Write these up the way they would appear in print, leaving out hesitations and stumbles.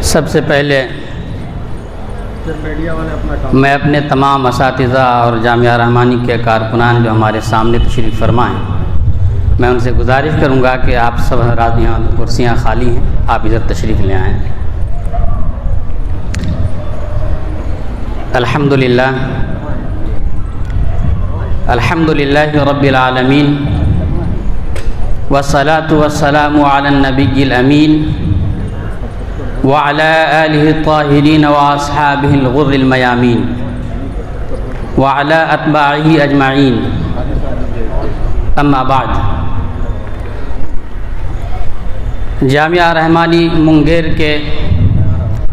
سب سے پہلے میں اپنے تمام اساتذہ اور جامعہ رحمانی کے کارکنان جو ہمارے سامنے تشریف فرما ہیں، میں ان سے گزارش کروں گا کہ آپ سب حضرات یہاں کرسیاں خالی ہیں، آپ ادھر تشریف لے آئیں۔ الحمدللہ رب العالمین والصلاة والسلام علی النبی الامین وعلى آلہ الطاہرین واصحابہ الغر المیامین وعلى اتباعہ اجمعین، اما بعد۔ جامعہ رحمانی منگیر کے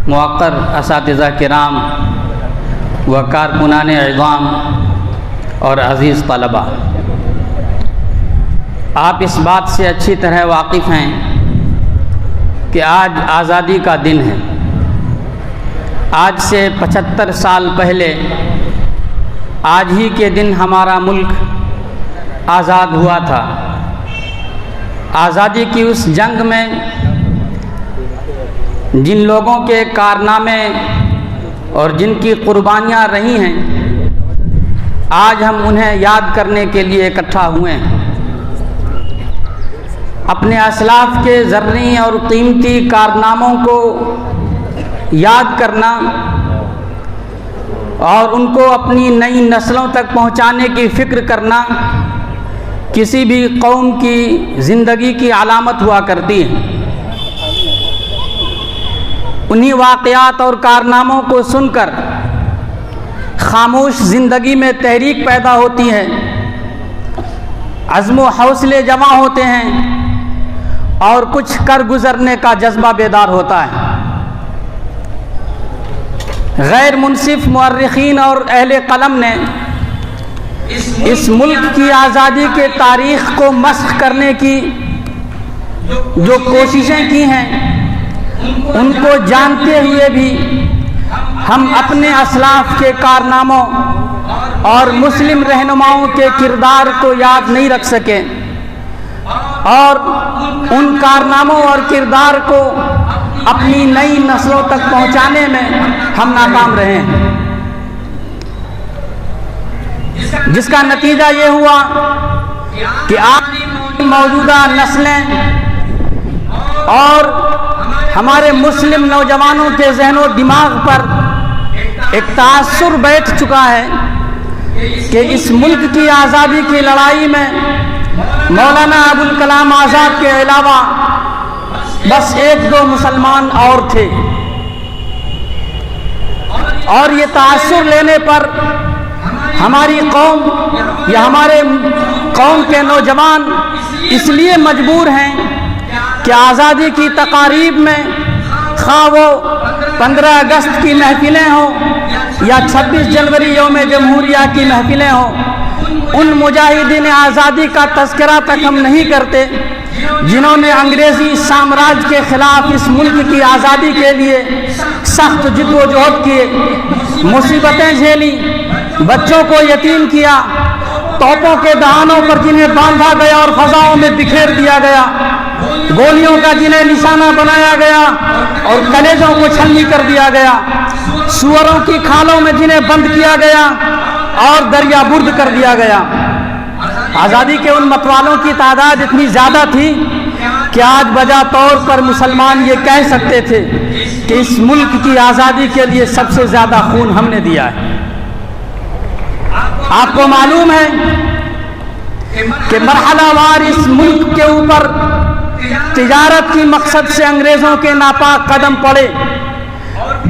موقر اساتذہ کرام و کارکنان عظام اور عزیز طلبہ، آپ اس بات سے اچھی طرح واقف ہیں کہ آج آزادی کا دن ہے۔ آج سے 75 سال پہلے آج ہی کے دن ہمارا ملک آزاد ہوا تھا۔ آزادی کی اس جنگ میں جن لوگوں کے کارنامے اور جن کی قربانیاں رہی ہیں، آج ہم انہیں یاد کرنے کے لیے اکٹھا ہوئے ہیں۔ اپنے اسلاف کے زرعی اور قیمتی کارناموں کو یاد کرنا اور ان کو اپنی نئی نسلوں تک پہنچانے کی فکر کرنا کسی بھی قوم کی زندگی کی علامت ہوا کرتی ہے۔ انہی واقعات اور کارناموں کو سن کر خاموش زندگی میں تحریک پیدا ہوتی ہے، عزم و حوصلے جمع ہوتے ہیں اور کچھ کر گزرنے کا جذبہ بیدار ہوتا ہے۔ غیر منصف مورخین اور اہل قلم نے اس ملک کی آزادی کے تاریخ کو مسخ کرنے کی جو کوششیں کی ہیں، ان کو جانتے ہوئے بھی ہم اپنے اسلاف کے کارناموں اور مسلم رہنماؤں کے کردار کو یاد نہیں رکھ سکے، اور ان کارناموں اور کردار کو اپنی نئی نسلوں تک پہنچانے میں ہم ناکام رہے ہیں، جس کا نتیجہ یہ ہوا کہ آج موجودہ نسلیں اور ہمارے مسلم نوجوانوں کے ذہن و دماغ پر ایک تاثر بیٹھ چکا ہے کہ اس ملک کی آزادی کی لڑائی میں مولانا ابوالکلام آزاد کے علاوہ بس 1-2 مسلمان اور تھے، اور یہ تاثر لینے پر ہماری قوم یا ہمارے قوم کے نوجوان اس لیے مجبور ہیں کہ آزادی کی تقاریب میں، خواہ وہ 15 اگست کی محفلیں ہوں یا 26 جنوری یوم جمہوریہ کی محفلیں ہوں، ان مجاہدین آزادی کا تذکرہ تک ہم نہیں کرتے جنہوں نے انگریزی سامراج کے خلاف اس ملک کی آزادی کے لیے سخت جد و جہد کیے، مصیبتیں جھیلی، بچوں کو یتیم کیا، توپوں کے دہانوں پر جنہیں باندھا گیا اور فضاؤں میں بکھیر دیا گیا، گولیوں کا جنہیں نشانہ بنایا گیا اور کلیجوں کو چھلنی کر دیا گیا، سوروں کی کھالوں میں جنہیں بند کیا گیا اور دریا برد کر دیا گیا۔ آزادی کے ان متوالوں کی تعداد اتنی زیادہ تھی کہ آج بجا طور پر مسلمان یہ کہہ سکتے تھے کہ اس ملک کی آزادی کے لیے سب سے زیادہ خون ہم نے دیا ہے۔ آپ کو معلوم ہے کہ مرحلہ وار اس ملک کے اوپر تجارت کی مقصد سے انگریزوں کے ناپاک قدم پڑے،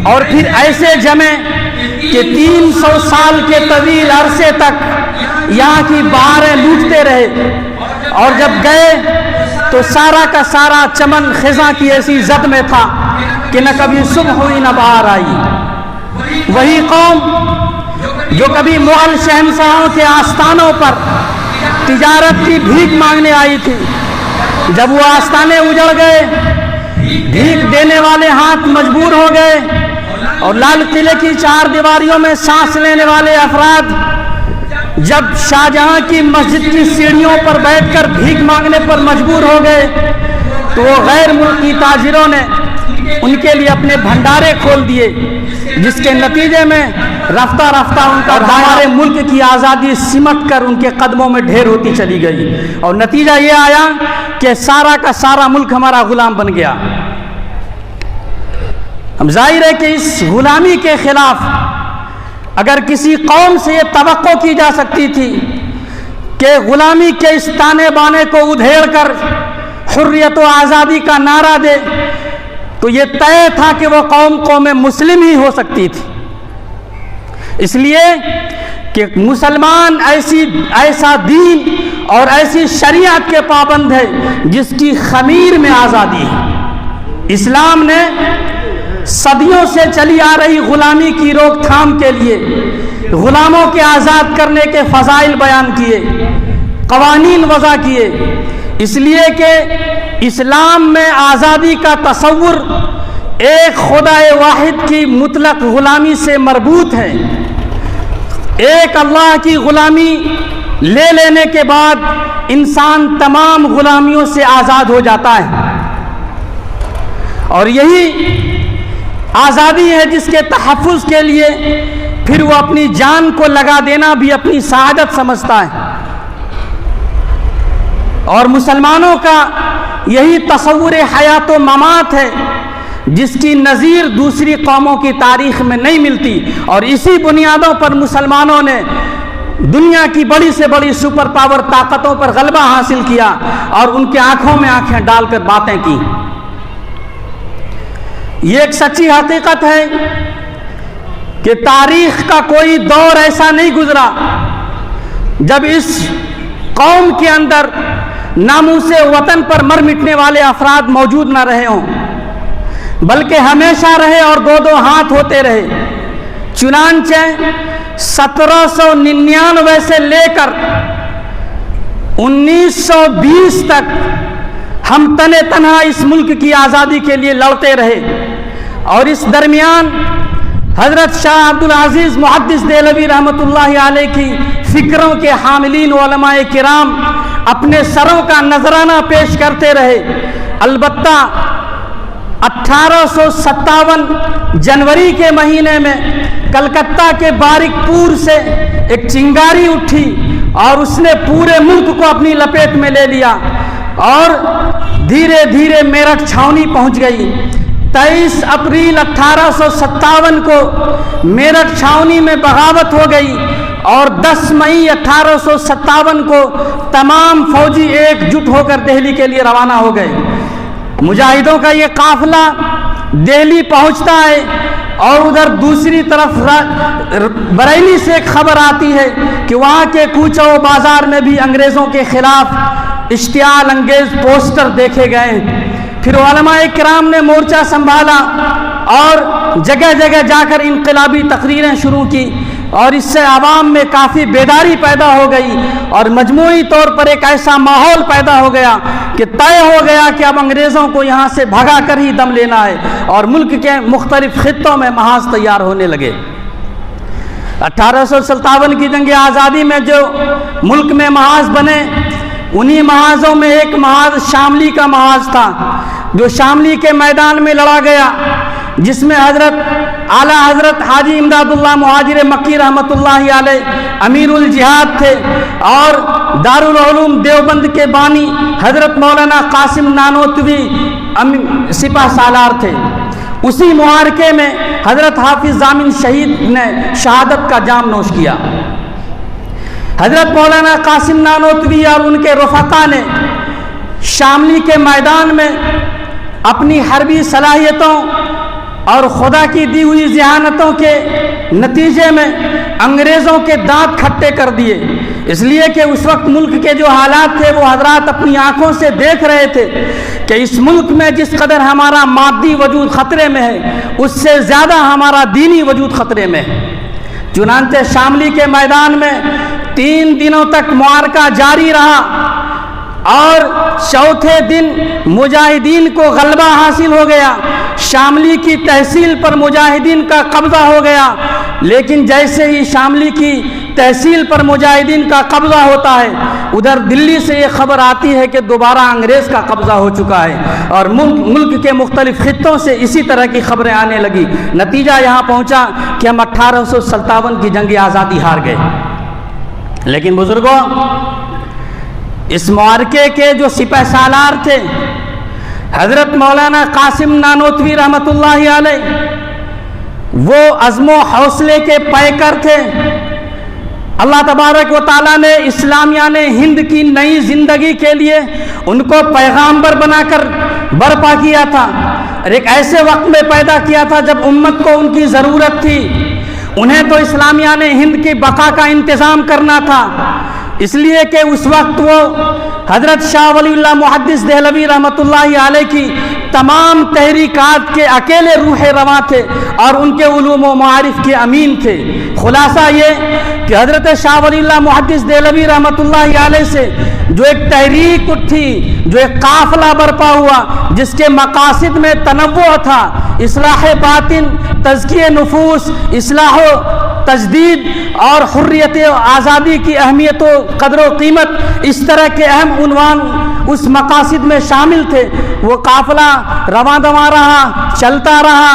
اور پھر ایسے جمے کہ 300 سال کے طویل عرصے تک یہاں کی بہاریں لوٹتے رہے، اور جب گئے تو سارا کا سارا چمن خزاں کی ایسی زد میں تھا کہ نہ کبھی صبح ہوئی نہ بہار آئی۔ وہی قوم جو کبھی مغل شہنشاہوں کے آستانوں پر تجارت کی بھیک مانگنے آئی تھی، جب وہ آستانے اجڑ گئے، بھیک دینے والے ہاتھ مجبور ہو گئے، اور لال قلعے کی 4 دیواریوں میں سانس لینے والے افراد جب شاہجہاں کی مسجد کی سیڑھیوں پر بیٹھ کر بھیک مانگنے پر مجبور ہو گئے، تو وہ غیر ملکی تاجروں نے ان کے لیے اپنے بھنڈارے کھول دیے، جس کے نتیجے میں رفتہ رفتہ ان کا ہمارے ملک کی آزادی سمٹ کر ان کے قدموں میں ڈھیر ہوتی چلی گئی، اور نتیجہ یہ آیا کہ سارا کا سارا ملک ہمارا غلام بن گیا۔ ہم ظاہر ہے کہ اس غلامی کے خلاف اگر کسی قوم سے یہ توقع کی جا سکتی تھی کہ غلامی کے اس تانے بانے کو ادھیڑ کر حریت و آزادی کا نعرہ دے، تو یہ طے تھا کہ وہ قوم مسلم ہی ہو سکتی تھی، اس لیے کہ مسلمان ایسا دین اور ایسی شریعت کے پابند ہے جس کی خمیر میں آزادی ہے۔ اسلام نے صدیوں سے چلی آ رہی غلامی کی روک تھام کے لیے غلاموں کے آزاد کرنے کے فضائل بیان کیے، قوانین وضع کیے، اس لیے کہ اسلام میں آزادی کا تصور ایک خدا واحد کی مطلق غلامی سے مربوط ہے۔ ایک اللہ کی غلامی لے لینے کے بعد انسان تمام غلامیوں سے آزاد ہو جاتا ہے، اور یہی آزادی ہے جس کے تحفظ کے لیے پھر وہ اپنی جان کو لگا دینا بھی اپنی سعادت سمجھتا ہے، اور مسلمانوں کا یہی تصور حیات و ممات ہے جس کی نظیر دوسری قوموں کی تاریخ میں نہیں ملتی، اور اسی بنیادوں پر مسلمانوں نے دنیا کی بڑی سے بڑی سپر پاور طاقتوں پر غلبہ حاصل کیا اور ان کے آنکھوں میں آنکھیں ڈال کر باتیں کی۔ یہ ایک سچی حقیقت ہے کہ تاریخ کا کوئی دور ایسا نہیں گزرا جب اس قوم کے اندر ناموس وطن پر مر مٹنے والے افراد موجود نہ رہے ہوں، بلکہ ہمیشہ رہے اور دو دو ہاتھ ہوتے رہے۔ چنانچہ 1799 سے لے کر 1920 تک ہم تنے تنہا اس ملک کی آزادی کے لیے لڑتے رہے، اور اس درمیان حضرت شاہ عبدالعزیز محدث دہلوی رحمۃ اللہ علیہ کی فکروں کے حاملین علماء کرام اپنے سروں کا نذرانہ پیش کرتے رہے۔ البتہ 1857 جنوری کے مہینے میں کلکتہ کے بارک پور سے ایک چنگاری اٹھی اور اس نے پورے ملک کو اپنی لپیٹ میں لے لیا، اور دھیرے دھیرے میرٹھ چھاؤنی پہنچ گئی۔ 23 اپریل 1857 کو میرٹھ چھاؤنی میں بغاوت ہو گئی، اور 10 مئی 1857 کو تمام فوجی ایک جٹ ہو کر دہلی کے لیے روانہ ہو گئے۔ مجاہدوں کا یہ قافلہ دہلی پہنچتا ہے، اور ادھر دوسری طرف بریلی سے ایک خبر آتی ہے کہ وہاں کے کوچہ و بازار میں بھی انگریزوں کے خلاف اشتعال انگیز پوسٹر دیکھے گئے۔ پھر علماء کرام نے مورچہ سنبھالا اور جگہ جگہ جا کر انقلابی تقریریں شروع کی، اور اس سے عوام میں کافی بیداری پیدا ہو گئی، اور مجموعی طور پر ایک ایسا ماحول پیدا ہو گیا کہ طے ہو گیا کہ اب انگریزوں کو یہاں سے بھگا کر ہی دم لینا ہے، اور ملک کے مختلف خطوں میں محاذ تیار ہونے لگے۔ 1857 کی جنگ آزادی میں جو ملک میں محاذ بنے، انہی محاذوں میں ایک محاذ شاملی کا محاذ تھا جو شاملی کے میدان میں لڑا گیا، جس میں اعلیٰ حضرت حاجی امداد اللہ مہاجر مکی رحمۃ اللہ علیہ امیر الجہاد تھے، اور دارالعلوم دیوبند کے بانی حضرت مولانا قاسم نانوتوی سپہ سالار تھے۔ اسی معرکے میں حضرت حافظ ضامن شہید نے شہادت کا جام نوش کیا۔ حضرت مولانا قاسم نانوتوی اور ان کے رفقا نے شاملی کے میدان میں اپنی حربی صلاحیتوں اور خدا کی دی ہوئی ذہانتوں کے نتیجے میں انگریزوں کے دانت کھٹے کر دیے، اس لیے کہ اس وقت ملک کے جو حالات تھے وہ حضرات اپنی آنکھوں سے دیکھ رہے تھے کہ اس ملک میں جس قدر ہمارا مادی وجود خطرے میں ہے، اس سے زیادہ ہمارا دینی وجود خطرے میں ہے۔ چنانچہ شاملی کے میدان میں 3 دنوں تک معرکہ جاری رہا، اور چوتھے دن مجاہدین کو غلبہ حاصل ہو گیا، شاملی کی تحصیل پر مجاہدین کا قبضہ ہو گیا۔ لیکن جیسے ہی شاملی کی تحصیل پر مجاہدین کا قبضہ ہوتا ہے، ادھر دلی سے یہ خبر آتی ہے کہ دوبارہ انگریز کا قبضہ ہو چکا ہے، اور ملک کے مختلف خطوں سے اسی طرح کی خبریں آنے لگی۔ نتیجہ یہاں پہنچا کہ ہم 1857 کی جنگ آزادی ہار گئے۔ لیکن بزرگوں، اس معرکے کے جو سپہ سالار تھے حضرت مولانا قاسم نانوتوی رحمۃ اللہ علیہ، وہ عزم و حوصلے کے پیکر تھے۔ اللہ تبارک و تعالیٰ نے اسلامیہ نے ہند کی نئی زندگی کے لیے ان کو پیغامبر بنا کر برپا کیا تھا، اور ایک ایسے وقت میں پیدا کیا تھا جب امت کو ان کی ضرورت تھی۔ انہیں تو اسلامیہ نے ہند کی بقا کا انتظام کرنا تھا، اس لیے کہ اس وقت وہ حضرت شاہ ولی اللہ محدث دہلوی رحمۃ اللہ علیہ کی تمام تحریکات کے اکیلے روح رواں تھے اور ان کے علوم و معارف کے امین تھے۔ خلاصہ یہ کہ حضرت شاہ ولی اللہ محدث دہلوی رحمۃ اللہ علیہ سے جو ایک تحریک اٹھی، جو ایک قافلہ برپا ہوا، جس کے مقاصد میں تنوع تھا، اصلاح باطن، تزکیہ نفوس، اصلاح و تجدید اور حریت و آزادی کی اہمیت و قدر و قیمت، اس طرح کے اہم عنوان اس مقاصد میں شامل تھے۔ وہ قافلہ رواں دواں رہا، چلتا رہا،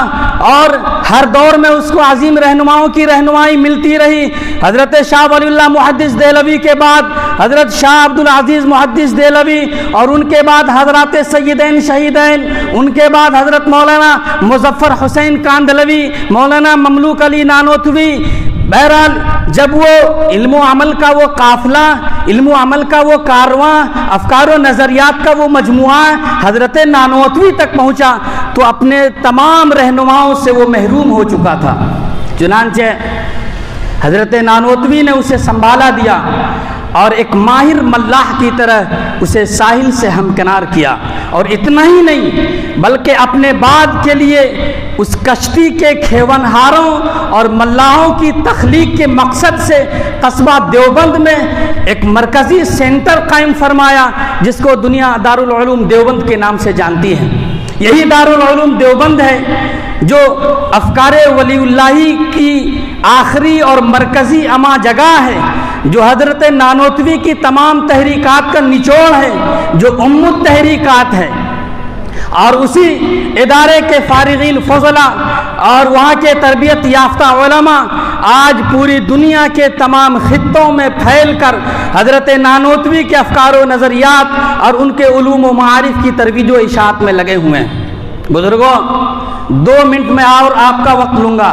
اور ہر دور میں اس کو عظیم رہنماؤں کی رہنمائی ملتی رہی۔ حضرت شاہ ولی اللہ محدث دہلوی کے بعد حضرت شاہ عبدالعزیز محدث دہلوی، اور ان کے بعد حضرات سیدین شہیدین، ان کے بعد حضرت مولانا مظفر حسین کاندھلوی، مولانا مملوک علی نانوتوی۔ بہرحال جب وہ علم و عمل کا وہ قافلہ، علم و عمل کا وہ کارواں، افکار و نظریات کا وہ مجموعہ حضرت نانوتوی تک پہنچا تو اپنے تمام رہنماؤں سے وہ محروم ہو چکا تھا۔ چنانچہ حضرت نانوتوی نے اسے سنبھالا دیا اور ایک ماہر ملاح کی طرح اسے ساحل سے ہمکنار کیا، اور اتنا ہی نہیں بلکہ اپنے بعد کے لیے اس کشتی کے کھیونہاروں اور ملاحوں کی تخلیق کے مقصد سے قصبہ دیوبند میں ایک مرکزی سینٹر قائم فرمایا، جس کو دنیا دارالعلوم دیوبند کے نام سے جانتی ہے۔ یہی دارالعلوم دیوبند ہے جو افکار ولی اللہ کی آخری اور مرکزی اما جگہ ہے، جو حضرت نانوتوی کی تمام تحریکات کا نچوڑ ہے، جو ام التحریکات ہے، اور اسی ادارے کے فارغین فضلاء اور وہاں کے تربیت یافتہ علماء آج پوری دنیا کے تمام خطوں میں پھیل کر حضرت نانوتوی کے افکار و نظریات اور ان کے علوم و معارف کی ترویج و اشاعت میں لگے ہوئے ہیں۔ بزرگوں، 2 منٹ میں اور آپ کا وقت لوں گا۔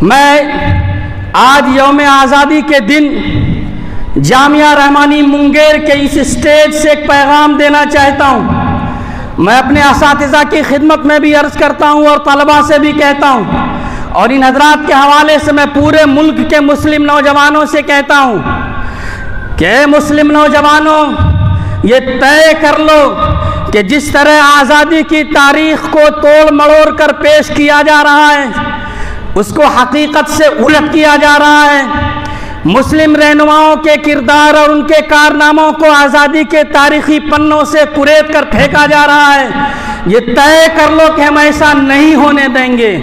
میں آج یوم آزادی کے دن جامعہ رحمانی منگیر کے اس اسٹیج سے ایک پیغام دینا چاہتا ہوں۔ میں اپنے اساتذہ کی خدمت میں بھی عرض کرتا ہوں اور طلباء سے بھی کہتا ہوں، اور ان حضرات کے حوالے سے میں پورے ملک کے مسلم نوجوانوں سے کہتا ہوں کہ اے مسلم نوجوانوں، یہ طے کر لو کہ جس طرح آزادی کی تاریخ کو توڑ مڑوڑ کر پیش کیا جا رہا ہے، اس کو حقیقت سے الٹ کیا جا رہا ہے، مسلم رہنماؤں کے کردار اور ان کے کارناموں کو آزادی کے تاریخی پنوں سے کرید کر پھینکا جا رہا ہے، یہ طے کر لو کہ ہم ایسا نہیں ہونے دیں گے،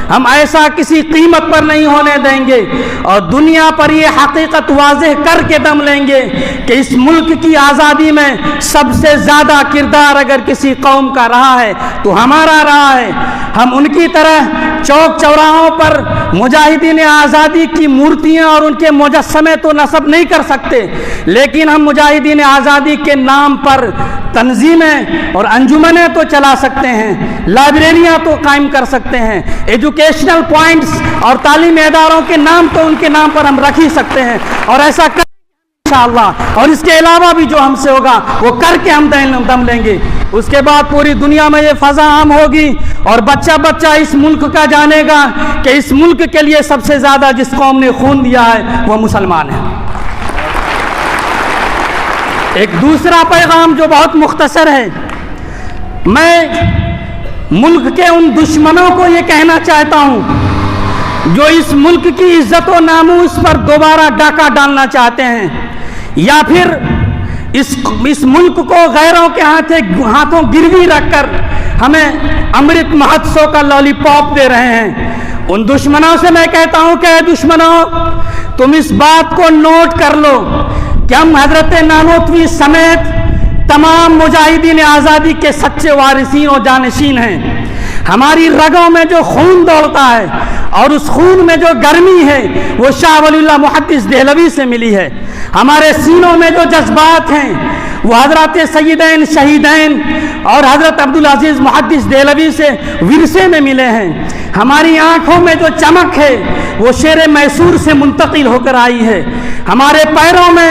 ہم ایسا کسی قیمت پر نہیں ہونے دیں گے، اور دنیا پر یہ حقیقت واضح کر کے دم لیں گے کہ اس ملک کی آزادی میں سب سے زیادہ کردار اگر کسی قوم کا رہا ہے تو ہمارا رہا ہے۔ ہم ان کی طرح چوک چوراہوں پر مجاہدین آزادی کی مورتیاں اور ان کے مجسمے تو نصب نہیں کر سکتے، لیکن ہم مجاہدین آزادی کے نام پر تنظیمیں اور انجمنیں تو چلا سکتے ہیں، لائبریریاں تو قائم کر سکتے ہیں، ایجوکیشنل پوائنٹس اور تعلیمی اداروں کے نام تو ان کے نام پر ہم رکھ ہی سکتے ہیں، اور ایسا کر انشاءاللہ، اور اس کے علاوہ بھی جو ہم سے ہوگا وہ کر کے ہم دم لیں گے۔ اس کے بعد پوری دنیا میں یہ فضا عام ہوگی اور بچہ بچہ اس ملک کا جانے گا کہ اس ملک کے لیے سب سے زیادہ جس قوم نے خون دیا ہے وہ مسلمان ہیں۔ ایک دوسرا پیغام جو بہت مختصر ہے، میں ملک کے ان دشمنوں کو یہ کہنا چاہتا ہوں جو اس ملک کی عزت و ناموس پر دوبارہ ڈاکہ ڈالنا چاہتے ہیں، یا پھر اس ملک کو غیروں کے ہاتھوں گروی رکھ کر ہمیں امرت مہوتسو کا لالی پاپ دے رہے ہیں، ان دشمنوں سے میں کہتا ہوں کہ اے دشمنوں، تم اس بات کو نوٹ کر لو کہ ہم حضرت نانوتوی سمیت تمام مجاہدین آزادی کے سچے وارثین اور جانشین ہیں۔ ہماری رگوں میں جو خون دوڑتا ہے اور اس خون میں جو گرمی ہے وہ شاہ ولی اللہ محدث دہلوی سے ملی ہے۔ ہمارے سینوں میں جو جذبات ہیں وہ حضرات سیدین شہیدین اور حضرت عبدالعزیز محدث دہلوی سے ورثے میں ملے ہیں۔ ہماری آنکھوں میں جو چمک ہے وہ شیر میسور سے منتقل ہو کر آئی ہے۔ ہمارے پیروں میں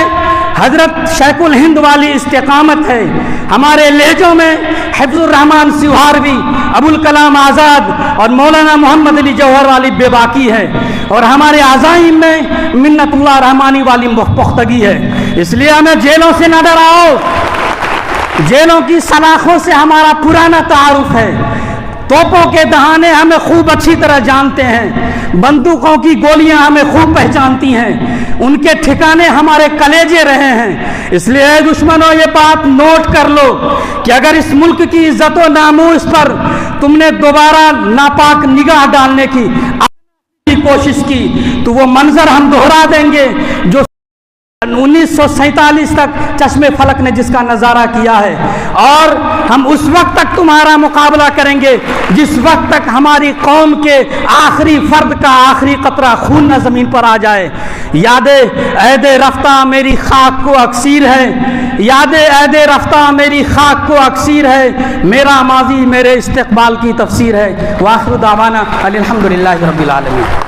حضرت شیخ الہند والی استقامت ہے۔ ہمارے لہجوں میں حفظ الرحمان سیوہاروی، ابوالکلام آزاد اور مولانا محمد علی جوہر والی بے باکی ہے، اور ہمارے عزائم میں منت اللہ رحمانی والی پختگی ہے۔ اس لیے ہمیں جیلوں سے نہ ڈراؤ، جیلوں کی سلاخوں سے ہمارا پرانا تعارف ہے۔ توپوں کے دہانے ہمیں خوب اچھی طرح جانتے ہیں، بندوقوں کی گولیاں ہمیں خوب پہچانتی ہیں، ان کے ٹھکانے ہمارے کلیجے رہے ہیں۔ اس لیے اے دشمنوں، یہ بات نوٹ کر لو کہ اگر اس ملک کی عزت و ناموس پر تم نے دوبارہ ناپاک نگاہ ڈالنے کی کوشش کی تو وہ منظر ہم دہرا دیں گے جو 1947 تک چشمے فلک نے جس کا نظارہ کیا ہے، اور ہم اس وقت تک تمہارا مقابلہ کریں گے جس وقت تک ہماری قوم کے آخری فرد کا آخری قطرہ خون نہ زمین پر آ جائے۔ یاد عہد رفتہ میری خاک کو اکسیر ہے، یاد عہد رفتہ میری خاک کو اکسیر ہے، میرا ماضی میرے استقبال کی تفسیر ہے۔ وآخر دعوانا الحمدللہ رب العالمین۔